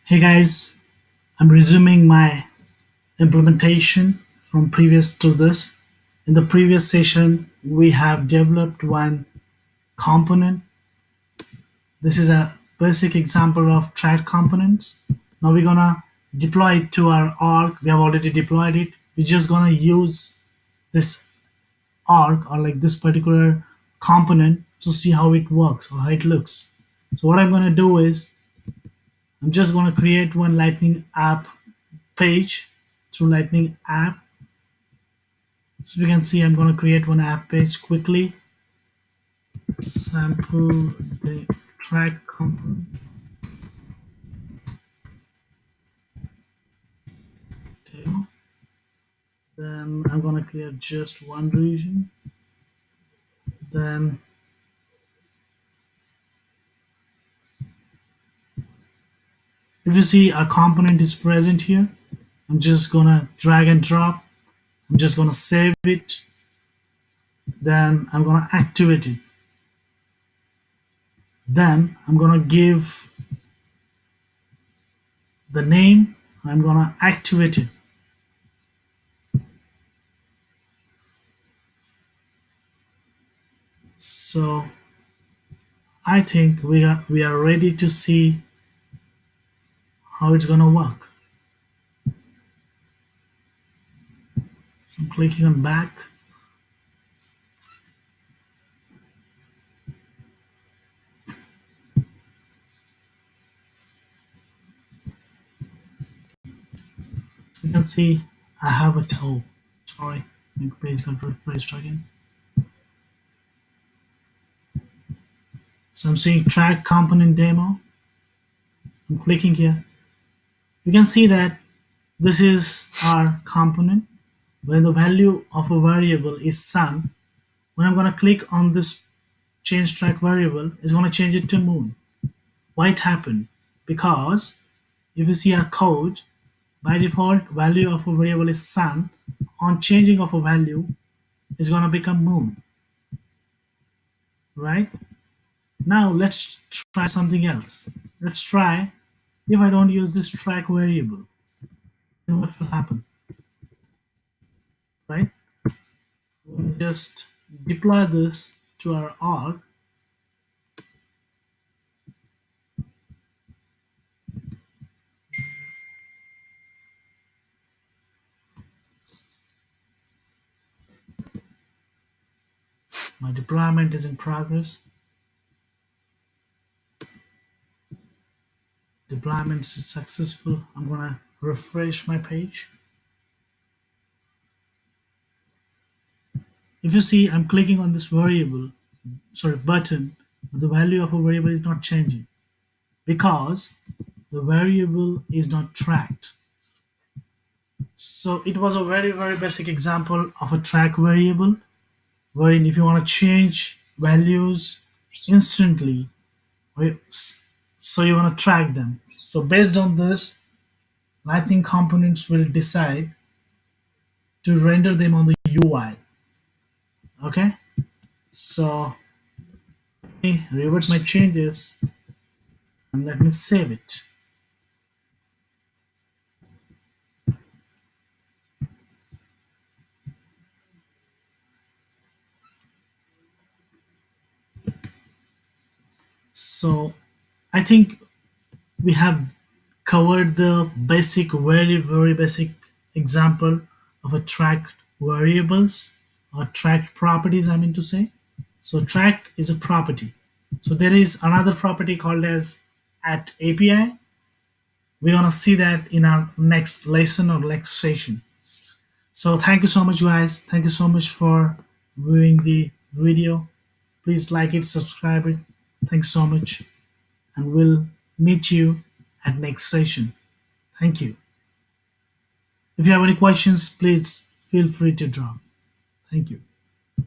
Hey guys, I'm resuming my implementation from previous to this. In the previous session, we have developed one component. This is a basic example of track components. Now we're gonna deploy it to our org. We have already deployed it. We're just gonna use this org or like this particular component to see how it works or how it looks. So what I'm gonna do is I'm just gonna create one Lightning app page through Lightning app. So you can see I'm going to create one app page quickly. Sample the track component. Then I'm going to create just one region. Then if you see a component is present here, I'm just going to drag and drop. I'm just going to save it. Then I'm going to activate it. Then I'm going to give the name. I'm going to activate it. So I think we are ready to see how it's gonna work. So I'm clicking on back. You can see I have a toe. Sorry, the page got refreshed again. So I'm seeing track component demo. I'm clicking here. You can see that this is our component. When the value of a variable is sun, when I'm gonna click on this change track variable, it's gonna change it to moon. Why it happened? Because if you see our code, by default value of a variable is sun. On changing of a value is gonna become moon, right? Now let's try something else. Let's try if I don't use this track variable, then what will happen, right? We'll just deploy this to our org. My deployment is in progress. Deployment is successful. I'm gonna refresh my page. If you see, I'm clicking on this variable, sorry, button, but the value of a variable is not changing because the variable is not tracked. So it was a very basic example of a track variable, wherein if you want to change values instantly, right, so you want to track them. So based on this, Lightning components will decide to render them on the UI. Okay, so let me revert my changes and let me save it. So I think we have covered the basic, very basic example of a tracked variables or tracked properties, I mean to say. So tracked is a property. So there is another property called as at API. We're gonna see that in our next lesson or next session. So thank you so much guys. Thank you so much for viewing the video. Please like it, subscribe it. Thanks so much. And we'll meet you at next session. Thank you. If you have any questions, please feel free to drop. Thank you.